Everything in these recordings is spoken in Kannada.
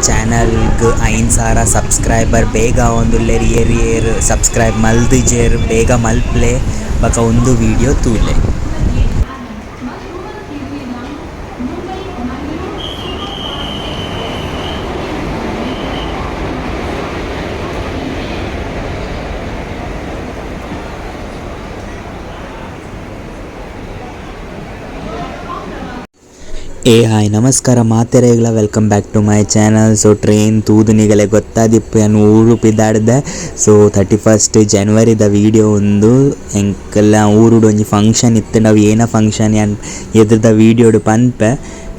ಚಾನಲ್ಗೆ 5,000 ಸಬ್ಸ್ಕ್ರೈಬರ್ ಬೇಗ ಒಂದುಲ್ಲೇರ್ ಏರ್ ಸಬ್ಸ್ಕ್ರೈಬ್ ಮಲ್ದಿಜೇರ್ ಬೇಗ ಮಲ್ಪ್ಲೆ ಬಕ ಒಂದು ವೀಡಿಯೋ ತೂಲೆ. ಹಾಯ್ ನಮಸ್ಕಾರ ಮಾತೆರೆಗ್ಲ welcome back to my channel. So train ತೂದುನಿಗಲೆ ಗೊತ್ತಾದಿಪ್ಪು ನಾನು ಊರು ಪಿದಾಡ್ದೆ. ಸೊ 31st ಜನವರಿದ ವೀಡಿಯೋ ಒಂದು ಎಂಕಲ್ಲ ಊರುಡು ಒಂಜಿ ಫಂಕ್ಷನ್ ಇತ್ತು. ನಾವು ಏನ ಫಂಕ್ಷನ್ ಎದ್ರದ ವೀಡಿಯೋಡು ಪನ್ಪೆ.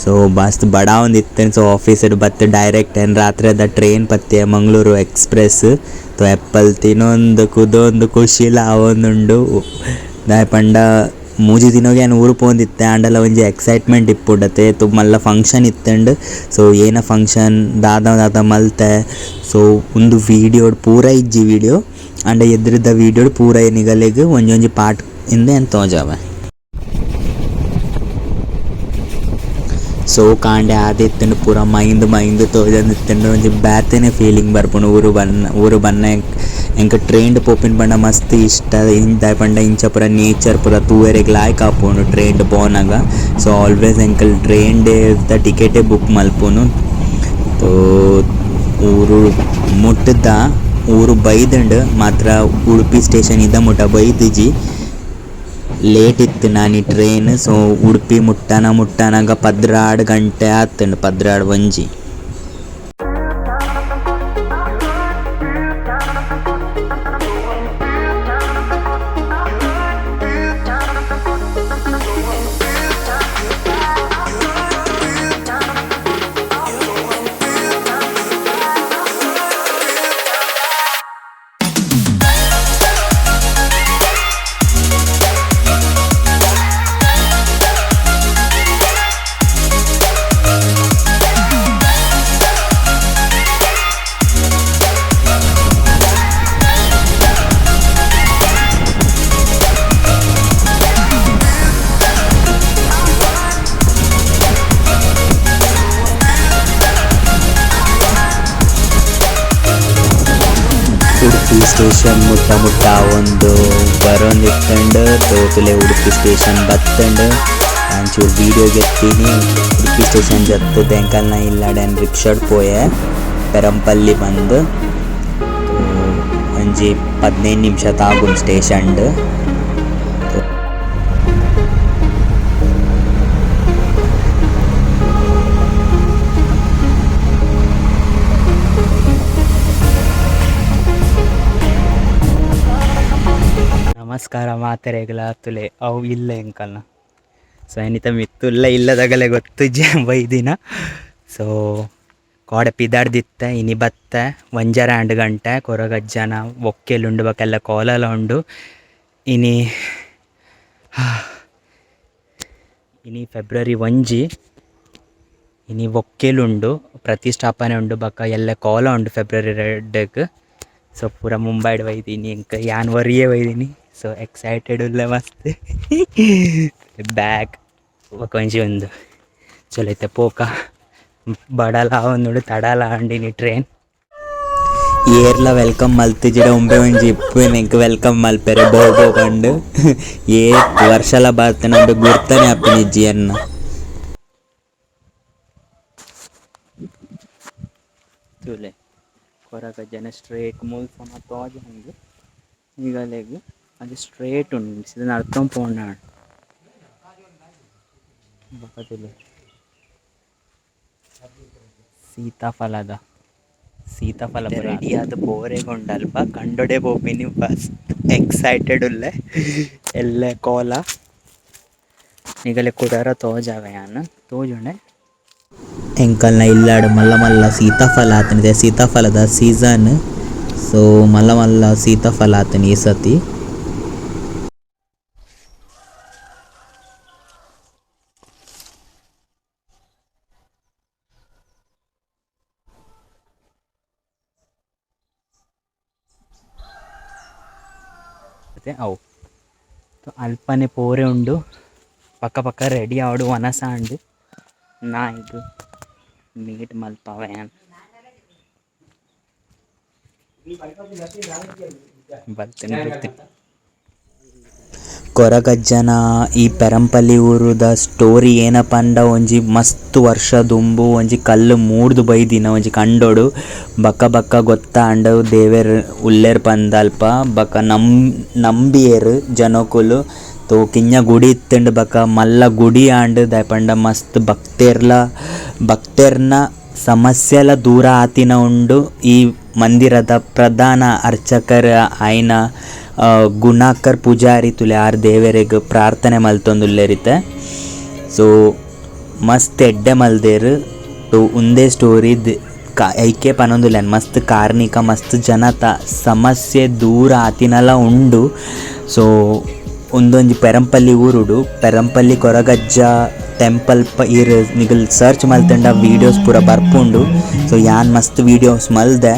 ಸೊ ಮಸ್ತ್ ಬಡ ಒಂದು ಇತ್ತು. ಸೊ ಆಫೀಸಡ್ ಬತ್ತು ಡೈರೆಕ್ಟ್ ರಾತ್ರಿದ ಟ್ರೈನ್ ಪತ್ತೆ ಮಂಗಳೂರು ಎಕ್ಸ್ಪ್ರೆಸ್. ಸೊ ಎಪ್ಪಲ್ ತಿನ್ನೊಂದು ಕುದೊಂದು ಖುಷಿಲ ಅವೊಂದುಂಡು ದಾಯ್ ಪಂಡ ಮೂಜಿ ದಿನೋಗೆ ನಾನು ಊರು ಪೋಂದಿತ್ತೆ ಆಂಡಲ ಒಂಜಿ ಎಕ್ಸೈಟ್ಮೆಂಟ್ ಇಪ್ಪುಡತೆ ಮಲ್ಲ ಫಂಕ್ಷನ್ ಇತ್ತಂಡ್. ಸೊ ಏನ ಫಂಕ್ಷನ್ ದಾದ ಮಲ್ತೆ. ಸೊ ಒಂದು ವೀಡಿಯೋಡ್ ಪೂರ ಇಜ್ಜಿ ವೀಡಿಯೋ ಆಂಡ ಎದ್ರದ ವೀಡಿಯೋಡ್ ಪೂರ ನಿಗಲೆಗ್ ಒಂಜೊಂಜಿ ಪಾರ್ಟ್ ಇಂದ ಏನು ತೋಜಾವೆ. ಸೊ ಕಾಂಡೆ ಆದಿತ್ತಂಡು ಪೂರ ಮೈಂದು ತೋಜಂದಿತ್ತಂಡು ಒಂಜಿ ಬ್ಯಾತೆನೆ ಫೀಲಿಂಗ್ ಬರ್ಪುಂಡು ಊರು ಬನ್ನ ಎಂಕ ಟ್ರೈನ್ಡ್ ಪೋಪಿನ ಪಂಡ ಮಸ್ತ್ ಇಷ್ಟ. ಇಂದ ಪಂಡ ಇಂಚ ಪೂರ ನೇಚರ್ ಪೂರ ತೂವೆರೆಗ್ ಲಾಯ್ಕ್ ಆಪುಂಡು ಟ್ರೈನ್ಡ್ ಪೋನಾಗ. ಸೊ ಆಲ್ವೇಸ್ ಎಂಕಲ್ ಟ್ರೈನ್ಡ್ ಟಿಕೆಟೇ ಬುಕ್ ಮಲ್ಪುನು. ತೋ ಊರು ಮುಟ್ಟದ ಊರು ಬೈದಂಡು ಮಾತ್ರ ಉಡುಪಿ ಸ್ಟೇಷನ್ ಇದ್ದ ಮುಟ್ಟ ಬೈದಿಜಿ ಲೇಟ್ ಇತ್ತು ನಾನು ಟ್ರೈನ್. ಸೊ ಉಡುಪಿ ಮುಟ್ಟಾನಾಗ 12 ಗಂಟೆ ಆತಂಡು 12 ಉಡುಪಿ ಸ್ಟೇಷನ್ ಮುಟ್ಟ ಒಂದು ಬರೋಂದಿತ್ತಂಡು. ತೋತುಲೆ ಉಡುಪಿ ಸ್ಟೇಷನ್ ಬತ್ತಂಡು ಒಂಚೂರು ವೀಡಿಯೋ ಗೆತ್ತೀನಿ. ಉಡುಪಿ ಸ್ಟೇಷನ್ ಜತ್ತದ ಎಂಕಲ್ನ ಇಲ್ಲಾಡನ್ ರಿಕ್ಷಾಡ್ ಪೋಯೆ ಪೆರಂಪಲ್ಲಿ ಬಂದು ಒಂಜಿ 15 ನಿಮಿಷ ತಾಗುನ್ ಸ್ಟೇಷನ್ಡ್. ನಮಸ್ಕಾರ ಮಾತೆರೆಗ್ಲ ತುಲೆ ಅವು ಇಲ್ಲ ಎಂಕಲ್ನ. ಸೊ ಏನಿತ ಮಿತ್ತುಲ್ಲ ಇಲ್ಲದಾಗಲೇ ಗೊತ್ತು ಬೈದಿನ. ಸೊ ಕೋಡೆ ಪಿದಾಡ್ದಿತ್ತ ಇನಿ ಬತ್ತೆ 1:30 ಗಂಟೆ ಕೊರಗಜ್ಜನ ಒಕ್ಕೆಲುಂಡು ಬಕೆಲ್ಲ ಕೋಲಲ ಉಂಡು. ಇನಿ ಫೆಬ್ರವರಿ 1 ಇನಿ ಒಕ್ಕೆಲುಂಡು ಪ್ರತಿಷ್ಠಾಪನೆ ಉಂಡು ಬಕ್ಕ ಎಲ್ಲ ಕೋಲ ಉಂಡು ಫೆಬ್ರವರಿ 2ಗ್. ಸೊ ಪೂರ ಮುಂಬೈಡ್ ಒಯ್ದೀನಿ ಎಂಕ ಯಾನ್ವರಿಯೇ ಒಯ್ದೀನಿ. ಸೊ ಎಕ್ಸೈಟೆಡ್ ಉಲ್ಲ ಮಸ್ತ್ ಬ್ಯಾಗ್ ಒಂಜಿ ಒಂದು ಚಲೋ ಐತೆ ಪೋಕ ಬಡಲ ಒಂದು ತಡಲ ಅಂಡಿನಿ ಟ್ರೈನ್. ಏರ್ಲ ವೆಲ್ಕಮ್ ಮಲ್ತಿಜಿಡ ಒಂಬೆ ಒಂಜಿ ಇಪ್ಪು ನೆಂಕ್ ವೆಲ್ಕಮ್ ಮಲ್ಪೆರೆ ಬೋಗೋ ಕಂಡು ವರ್ಷಲ ಬರ್ತೇನೆ ಅಂಬೆ ಗುರ್ತಾನೆ ಹಾಪಿನ ಇಜ್ಜಿಯನ್ನ. ತುಲೆ ಕೊರಗ ಜನ ಸ್ಟ್ರೇಟ್ ಮೂಲ್ ಸಮ ತೋಜ ಹಂಗೆ ಈಗಲೆಗ್ ಅದು ಸ್ಟ್ರೇಟ್ ಉಂಡು ಇದನ್ನ ಅರ್ಥ ಪೋಂಡ ಬಕತಿಲ್ಲ. ಸೀತಾಫಲ ರೆಡಿ ಆದ ಬೋರೆಗೊಂಡಲ್ಪ ಕಂಡೊಡೆ ಬೋಪಿನಿ ಬಸ್ ಎಕ್ಸೈಟೆಡ್ ಉಲ್ಲೆ ಎಲ್ಲ ಕೋಲ ಈಗಲೇ ಕುಡಾರ ತೋಜಾವೆ ಯಾನು ತೋಜುಂಡೆ ಎಂಕಲ್ನ ಇಲ್ಲಾಡು ಮಲ್ಲ ಸೀತಾಫಲ ಆತನಿದೆ. ಸೀತಾಫಲದ ಸೀಸನ್. ಸೊ ಮಲ್ಲ ಸೀತಾಫಲ ಆತನಿ ಈ ಸತಿ. ಅವು ಅಲ್ಪನೆ ಪೋರೆ ಉಂಡು ಪಕ್ಕ ರೆಡಿ ಆವಡು ವನಸ ಅಂಡು ನಾಯಿಗ್ ಮೀಟ್ ಮಲ್ಪವ ಕೊರಗಜ್ಜನ ಈ ಪೆರಂಪಲ್ಲಿ ಊರುದ ಸ್ಟೋರಿ ಏನಪ್ಪ ಅಂಡ ಒಂಜಿ ಮಸ್ತ್ ವರ್ಷ ದುಂಬು ಒಂಜಿ ಕಲ್ಲು ಮೂಡ್ದು ಬೈದಿನ ಒಂಜಿ ಕಂಡೋಡು ಬಕ್ಕ ಬಕ್ಕ ಗೊತ್ತಾಂಡ್ ದೇವೆರ್ ಉಲ್ಲೇರ್ ಪಂದಲ್ಪ ಬಕ್ಕ ನಂಬಿಯೇರು ಜನಕುಲು ತೋ ಕಿಂಜ ಗುಡಿ ಇತ್ತಂಡ್ ಬಕ್ಕ ಮಲ್ಲ ಗುಡಿ ಆಂಡ್ ದಾಯಪಂಡ ಮಸ್ತ್ ಭಕ್ತೇರ್ನ ಸಮಸ್ಯೆಲ ದೂರ ಆತಿನ ಉಂಡು ಈ ಮಂದಿರದ ಪ್ರಧಾನ ಅರ್ಚಕರ ಆಯ್ನ ಗುಣಾಕರ್ ಪೂಜಾರಿ ತುಲೆ ಆರ್ ದೇವರೆಗ್ ಪ್ರಾರ್ಥನೆ ಮಲ್ತೊಂದುಲ್ಲೆರಿತೆ. ಸೊ ಮಸ್ತ್ ಎಡ್ಡೆ ಮಲ್ದೇರು ಉಂದೇ ಸ್ಟೋರಿ ಐಕೆ ಪನೊಂದುಲ್ಲೆನ್ ಮಸ್ತ್ ಕಾರ್ಣಿಕ ಮಸ್ತ್ ಜನತ ಸಮಸ್ಯೆ ದೂರ ಆತಿನಲ ಉಂಡು. ಸೊ ಒಂದೊಂಜಿ ಪೆರಂಪಲ್ಲಿ ಊರುಡು ಪೆರಂಪಲ್ಲಿ ಕೊರಗಜ್ಜ ಟೆಂಪಲ್ ಇರ್ ನಿಗಲ್ ಸರ್ಚ್ ಮಲ್ತಂಡ ವೀಡಿಯೋಸ್ ಪೂರ ಬರ್ಪುಂಡು. ಸೊ ಯಾನ್ ಮಸ್ತ್ ವೀಡಿಯೋಸ್ ಮಲ್ದೆ.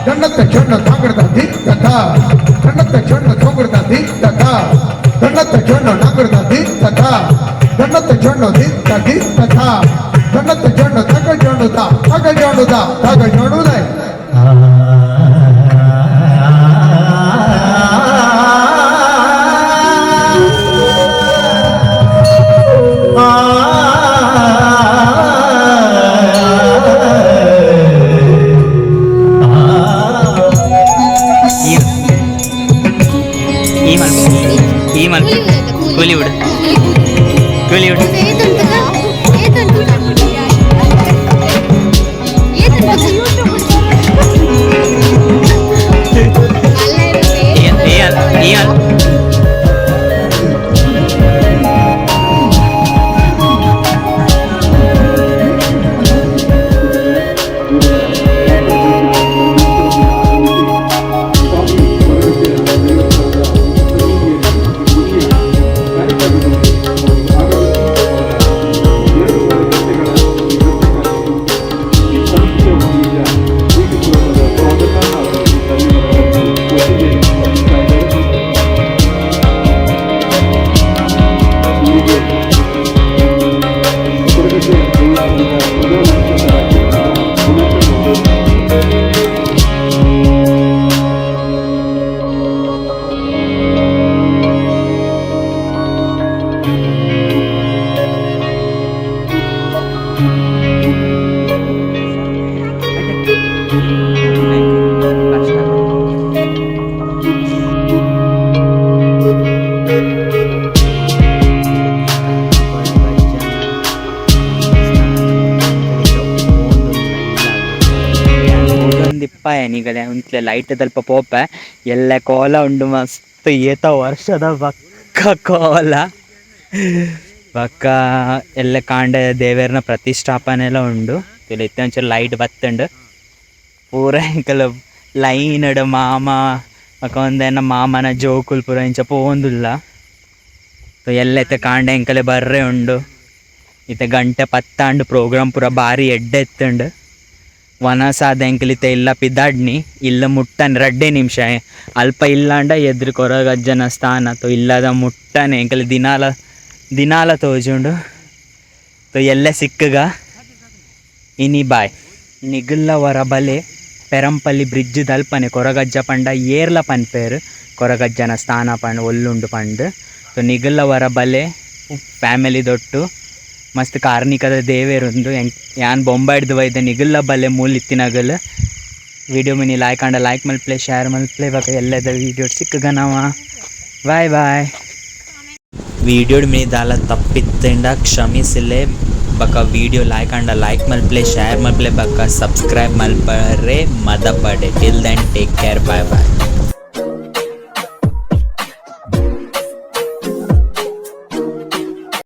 ದಂಡತ್ತ ಚೊಣ್ಣ ನಾಗರದ ದಿತ್ತ ದಂಡತ್ತ ಚೊಣ್ಣ ಚೋಗರದ ದಿತ್ತ ದಂಡತ್ತ ಚೊಣ್ಣ ನಾಗರದ ದಿತ್ತ ದಂಡತ್ತ ಚೊಣ್ಣ ದಿತ್ತ ದಂಡತ್ತ ಚೊಣ್ಣ ತಗ ಜೋಡುದ ಕೂಲಿವುಡ್ ನಿಗಲೆ ಉಂತ್ಲೆ ಲೈಟ್ ತಲ್ಪ ಪೋಪೆ ಎಲ್ಲ ಕೋಲ ಉಂಡು ಮಸ್ತ್ ಏತ ವರ್ಷದ ಬಕ್ಕ ಕೋಲ ಬಕ್ಕ ಎಲ್ಲ ಕಾಂಡೆ ದೇವೇರ್ನ ಪ್ರತಿಷ್ಠಾಪನೆ ಎಲ್ಲ ಉಂಡು ಇತ್ತಂಚ ಲೈಟ್ ಬತ್ತಂಡು ಪೂರ ಎಂಕಲ್ ಲೈನಡ್ ಮಾಮ ಬಕ್ಕ ಒಂದೇನ ಮಾಮನ ಜೋಕುಲ್ ಪೂರ ಇಂಚ ಪೋಂದುಲ್ಲ ಎಲ್ಲ ಇತ್ತೆ ಕಾಂಡೆ ಎಂಕಲೆ ಬರ್ರೆ ಉಂಡು ಇತ್ತೆ ಗಂಟೆ ಪತ್ತಾಂಡು ಪ್ರೋಗ್ರಾಮ್ ಪೂರ ಬಾರಿ ಎಡ್ಡೆ ಎತ್ತುಂಡು ವನಸಾದ ಎಂಕಲಿತೆ ಇಲ್ಲ ಪಿದಾಡ್ನಿ ಇಲ್ಲ ಮುಟ್ಟನೆ 2 ನಿಮಿಷ ಅಲ್ಪ ಇಲ್ಲಾಂಡ ಎದ್ರು ಕೊರಗಜ್ಜನ ಸ್ಥಾನ ತೋ ಇಲ್ಲದ ಮುಟ್ಟನೆ ಎಂಕಲಿ ದಿನಾಲ ತೋಜುಂಡು ತೋ ಎಲ್ಲ ಸಿಕ್ಕಗ ಇನಿ ಬಾಯ್ ನಿಗುಲ್ಲವರ ಬಲೆ ಪೆರಂಪಲ್ಲಿ ಬ್ರಿಡ್ಜ್ ದಲ್ಪನೆ ಕೊರಗಜ್ಜ ಪಂಡ ಏರ್ಲ ಪನ್ಪೇರು ಕೊರಗಜ್ಜನ ಸ್ಥಾನ ಪಂಡ್ ಒಲ್ಲುಂಡು ಪಂಡ್ ತೋ ನಿಗುಲ್ಲವರ ಬಲೆ ಫ್ಯಾಮಿಲಿ ದೊಟ್ಟು ಮಸ್ತ್ ಕಾರ್ಣಿಕದ ದೇವೇರುಂದು ಯಾನ್ ಬೊಂಬಾಯ್ದು ಬೈದ ನಿಗುಲ್ಲ ಬಲ್ಲೆ ಮೂಲಿತ್ತಿನಗಲ್ ವಿಡಿಯೋ ಮಿನಿ ಲೈಕ್ ಮಲ್ಪ್ಲೆ ಶೇರ್ ಮಲ್ಪ್ಲೆ ಬಕ ಎಲ್ಲದ ವಿಡಿಯೋ ಸಿಕ್ಕಗ ನಾವ ಬಾಯ್ ವಿಡಿಯೋ ಮಿನಿ ದಾಲ ತಪ್ಪಿತ್ತಂಡ ಕ್ಷಮಿಸಿಲೆ ಬಕ ವಿಡಿಯೋ ಲೈಕ್ ಮಲ್ಪ್ಲೆ ಶೇರ್ ಮಲ್ಪ್ಲೆ ಬಕ ಸಬ್ಸ್ಕ್ರೈಬ್ ಮಲ್ಪರೆ ಮದ ಪಡೆ ಟಿಲ್ ದೆನ್ ಟೇಕ್ ಕೇರ್ ಬಾಯ್